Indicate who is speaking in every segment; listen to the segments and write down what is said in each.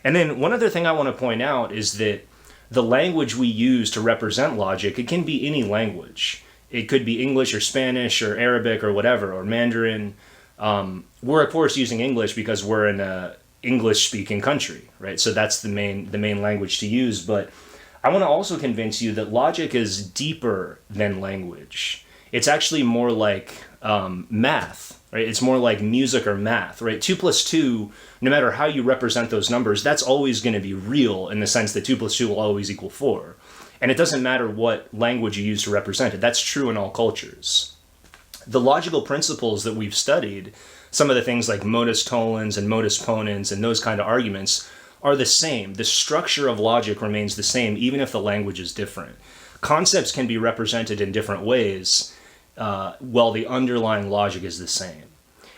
Speaker 1: And then one other thing I want to point out is that the language we use to represent logic, it can be any language. It could be English or Spanish or Arabic or whatever, or Mandarin. We're of course using English because we're in a English speaking country, right? So that's the main language to use. But I want to also convince you that logic is deeper than language. It's actually more like math, right? It's more like music or math, right? 2 plus 2, no matter how you represent those numbers, that's always going to be real in the sense that 2 plus 2 will always equal 4. And it doesn't matter what language you use to represent it. That's true in all cultures. The logical principles that we've studied, some of the things like modus tollens and modus ponens and those kind of arguments, are the same. The structure of logic remains the same, even if the language is different. Concepts can be represented in different ways, while the underlying logic is the same.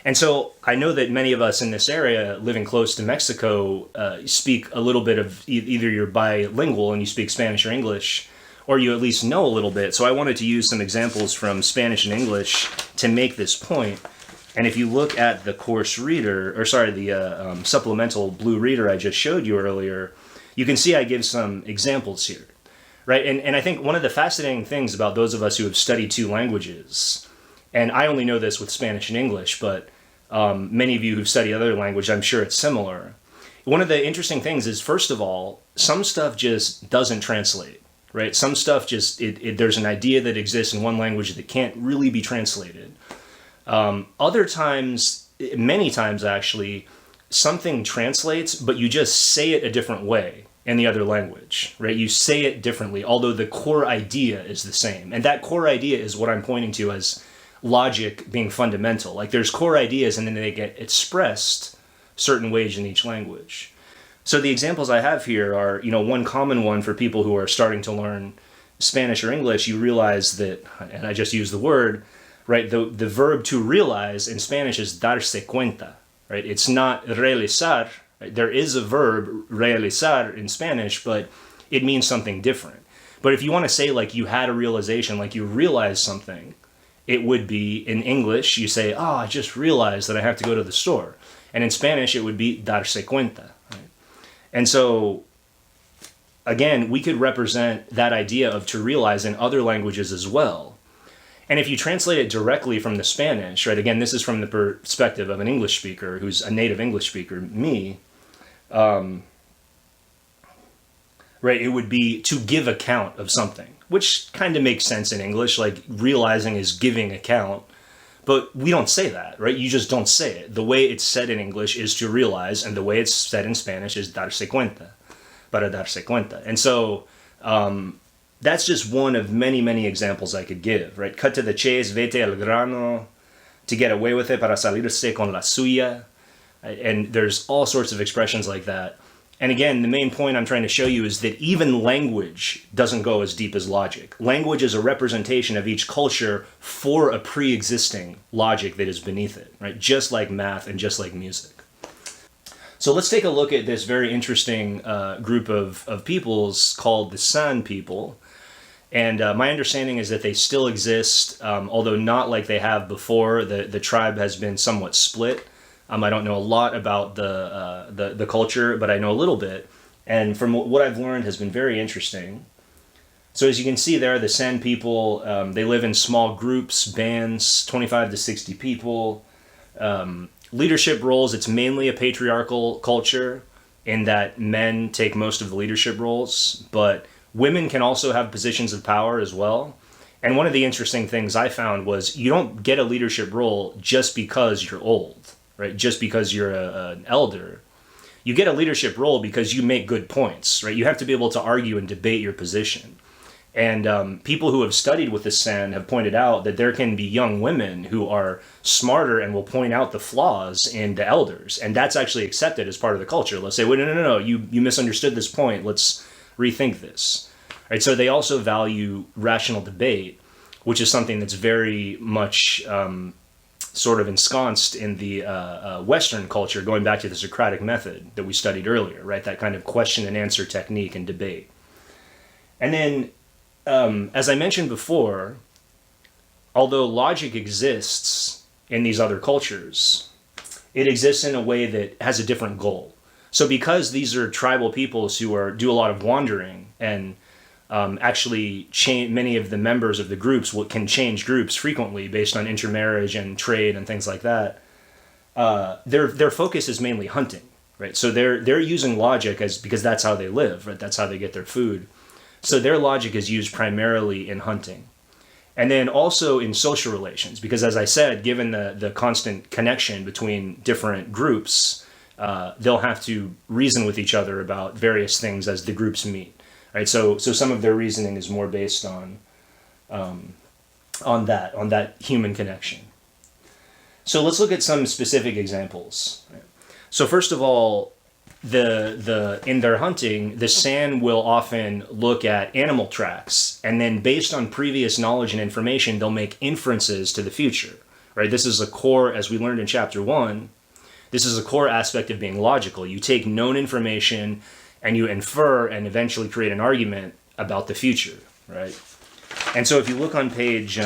Speaker 1: And so I know that many of us in this area living close to Mexico speak a little bit of either you're bilingual and you speak Spanish or English, or you at least know a little bit. So I wanted to use some examples from Spanish and English to make this point. And if you look at the course reader, or sorry, the supplemental blue reader I just showed you earlier, you can see I give some examples here, right? And I think one of the fascinating things about those of us who have studied 2 languages, and I only know this with Spanish and English, but many of you who've studied other language, I'm sure it's similar. One of the interesting things is, first of all, some stuff just doesn't translate, right? Some stuff just, there's an idea that exists in one language that can't really be translated. Other times, many times actually, something translates, but you just say it a different way in the other language, right? You say it differently, although the core idea is the same. And that core idea is what I'm pointing to as logic being fundamental. Like there's core ideas and then they get expressed certain ways in each language. So the examples I have here are, one common one for people who are starting to learn Spanish or English. You realize that, and I just use the word, right? The verb to realize in Spanish is darse cuenta, right? It's not realizar. Right? There is a verb, realizar, in Spanish, but it means something different. But if you want to say like you had a realization, like you realized something, it would be in English, you say, I just realized that I have to go to the store. And in Spanish, it would be darse cuenta. Right? And so, again, we could represent that idea of to realize in other languages as well. And if you translate it directly from the Spanish, right, again, this is from the perspective of an English speaker who's a native English speaker, me, right, it would be to give account of something, which kind of makes sense in English, like realizing is giving account, but we don't say that, right? You just don't say it. The way it's said in English is to realize, and the way it's said in Spanish is darse cuenta, para darse cuenta. And so that's just one of many, many examples I could give, right? Cut to the chase, vete al grano, to get away with it, para salirse con la suya. And there's all sorts of expressions like that. And again, the main point I'm trying to show you is that even language doesn't go as deep as logic. Language is a representation of each culture for a pre-existing logic that is beneath it, right? Just like math and just like music. So let's take a look at this very interesting group of peoples called the San people. And my understanding is that they still exist, although not like they have before. The tribe has been somewhat split. I don't know a lot about the culture, but I know a little bit. And from what I've learned has been very interesting. So as you can see there, the San people, they live in small groups, bands, 25 to 60 people. Leadership roles, it's mainly a patriarchal culture in that men take most of the leadership roles, but women can also have positions of power as well. And one of the interesting things I found was you don't get a leadership role just because you're old, right? Just because you're an elder. You get a leadership role because you make good points, right? You have to be able to argue and debate your position. And people who have studied with the San have pointed out that there can be young women who are smarter and will point out the flaws in the elders. And that's actually accepted as part of the culture. Let's say, wait, no, you misunderstood this point. Let's rethink this. Right? So they also value rational debate, which is something that's very much sort of ensconced in the Western culture, going back to the Socratic method that we studied earlier, right? That kind of question and answer technique and debate. And then, as I mentioned before, although logic exists in these other cultures, it exists in a way that has a different goal. So because these are tribal peoples who do a lot of wandering and actually many of the members of the groups can change groups frequently based on intermarriage and trade and things like that. Their focus is mainly hunting, right? So they're using logic because that's how they live, right? That's how they get their food. So their logic is used primarily in hunting. And then also in social relations, because as I said, given the constant connection between different groups, they'll have to reason with each other about various things as the groups meet, right? So some of their reasoning is more based on that human connection. So let's look at some specific examples. So first of all, in their hunting, the San will often look at animal tracks, and then based on previous knowledge and information, they'll make inferences to the future, right? This is a core, as we learned in chapter 1, this is a core aspect of being logical. You take known information and you infer and eventually create an argument about the future, right? And so if you look on page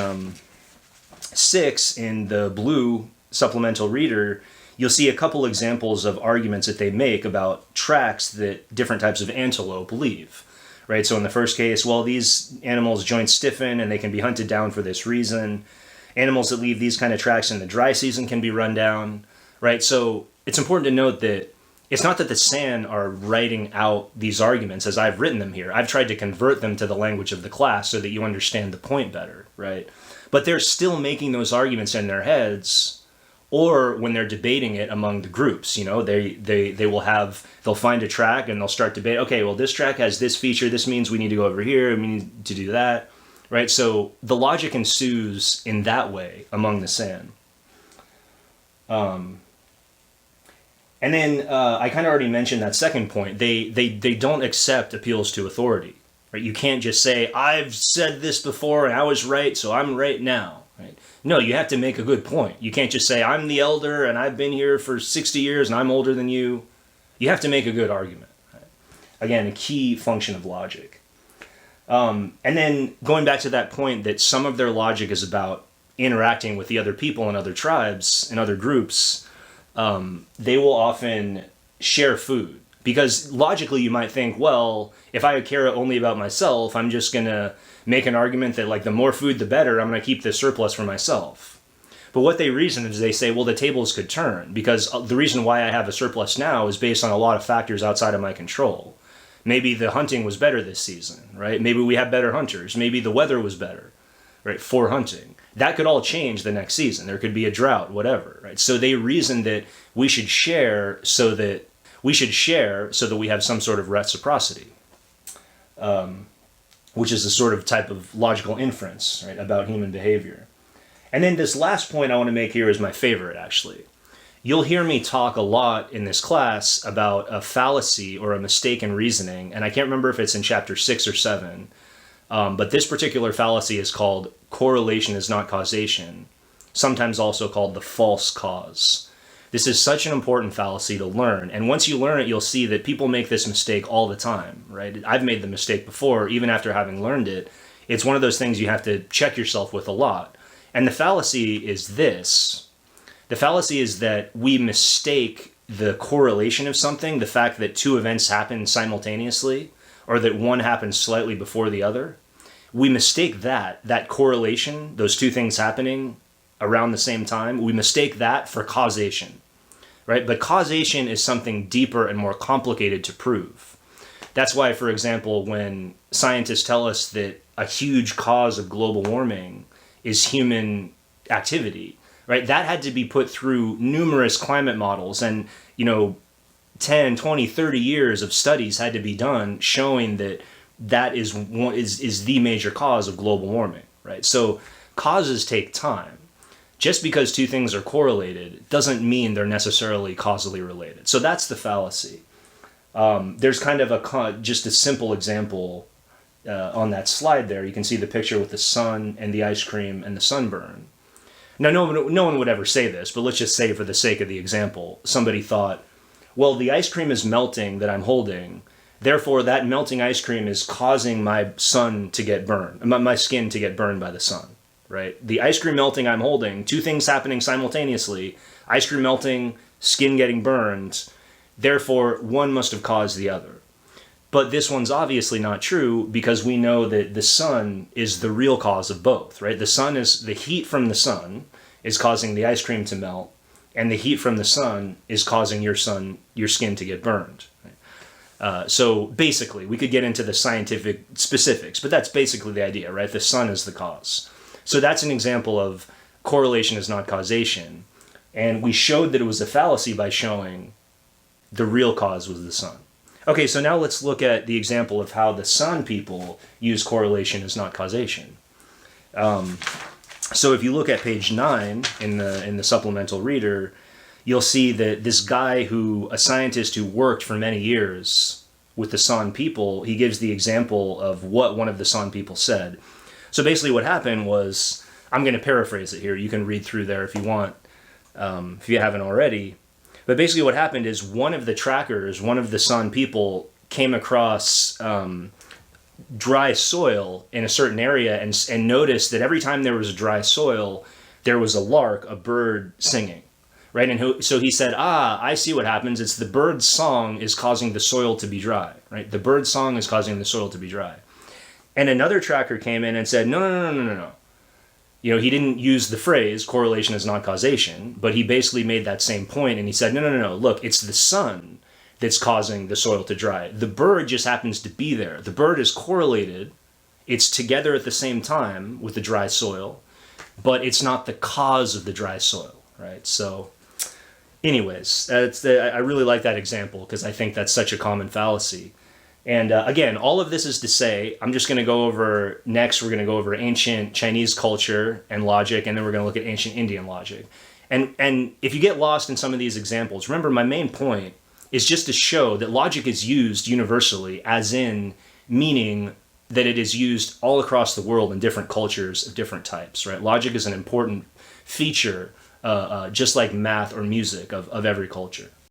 Speaker 1: 6 in the blue supplemental reader, you'll see a couple examples of arguments that they make about tracks that different types of antelope leave, right? So in the first case, well, these animals' joints stiffen and they can be hunted down for this reason. Animals that leave these kind of tracks in the dry season can be run down, right? So it's important to note that it's not that the San are writing out these arguments as I've written them here. I've tried to convert them to the language of the class so that you understand the point better, right? But they're still making those arguments in their heads, or when they're debating it among the groups. They'll find a track and they'll start debate. Okay, well, this track has this feature. This means we need to go over here. We need to do that, right? So the logic ensues in that way among the San. And then I kind of already mentioned that second point. They don't accept appeals to authority, right? You can't just say, I've said this before and I was right, so I'm right now, right? No, you have to make a good point. You can't just say, I'm the elder and I've been here for 60 years and I'm older than you. You have to make a good argument, right? Again, a key function of logic. And then going back to that point that some of their logic is about interacting with the other people and other tribes and other groups, they will often share food. Because logically you might think, well, if I care only about myself, I'm just going to make an argument that like the more food the better, I'm going to keep the surplus for myself. But what they reason is they say, well, the tables could turn because the reason why I have a surplus now is based on a lot of factors outside of my control. Maybe the hunting was better this season, right? Maybe we have better hunters. Maybe the weather was better, right, for hunting. That could all change the next season. There could be a drought, whatever, right? So they reason that we should share so that we have some sort of reciprocity, which is a sort of type of logical inference, right, about human behavior. And then this last point I want to make here is my favorite, actually. You'll hear me talk a lot in this class about a fallacy or a mistake in reasoning, and I can't remember if it's in chapter 6 or 7, but this particular fallacy is called correlation is not causation, sometimes also called the false cause. This is such an important fallacy to learn, and once you learn it, you'll see that people make this mistake all the time, right? I've made the mistake before, even after having learned it. It's one of those things you have to check yourself with a lot. And the fallacy is this. The fallacy is that we mistake the correlation of something, the fact that two events happen simultaneously, or that one happens slightly before the other. We mistake that correlation, those two things happening around the same time, we mistake that for causation, right? But causation is something deeper and more complicated to prove. That's why, for example, when scientists tell us that a huge cause of global warming is human activity, right? That had to be put through numerous climate models and, 10, 20, 30 years of studies had to be done showing that is the major cause of global warming, right? So causes take time. Just because two things are correlated doesn't mean they're necessarily causally related. So that's the fallacy. There's kind of just a simple example on that slide there. You can see the picture with the sun and the ice cream and the sunburn. Now, no one would ever say this, but let's just say for the sake of the example, somebody thought, well, the ice cream is melting that I'm holding, therefore that melting ice cream is causing my skin to get burned by the sun. Right? The ice cream melting I'm holding, two things happening simultaneously, ice cream melting, skin getting burned, Therefore, one must have caused the other. But this one's obviously not true because we know that the sun is the real cause of both, right? The heat from the sun is causing the ice cream to melt, and the heat from the sun is causing your skin to get burned. So basically, we could get into the scientific specifics, but that's basically the idea, right? The sun is the cause. So that's an example of correlation is not causation. And we showed that it was a fallacy by showing the real cause was the sun. Okay, so now let's look at the example of how the sun people use correlation as not causation. So if you look at page 9 in the supplemental reader, you'll see that this guy a scientist who worked for many years with the San people, he gives the example of what one of the San people said. So basically what happened was, I'm going to paraphrase it here, you can read through there if you want, if you haven't already. But basically what happened is one of the San people came across dry soil in a certain area and noticed that every time there was a dry soil, there was a lark, a bird, singing. Right, and so he said, I see what happens. It's the bird's song is causing the soil to be dry. Right, the bird's song is causing the soil to be dry. And another tracker came in and said, no. He didn't use the phrase correlation is not causation, but he basically made that same point, and he said, no. Look, it's the sun that's causing the soil to dry. The bird just happens to be there. The bird is correlated. It's together at the same time with the dry soil, but it's not the cause of the dry soil. Right, so. Anyways, I really like that example because I think that's such a common fallacy. And again, all of this is to say, I'm just going to go over, next we're going to go over ancient Chinese culture and logic, and then we're going to look at ancient Indian logic. And if you get lost in some of these examples, remember my main point is just to show that logic is used universally, as in meaning that it is used all across the world in different cultures of different types, right? Logic is an important feature just like math or music of every culture.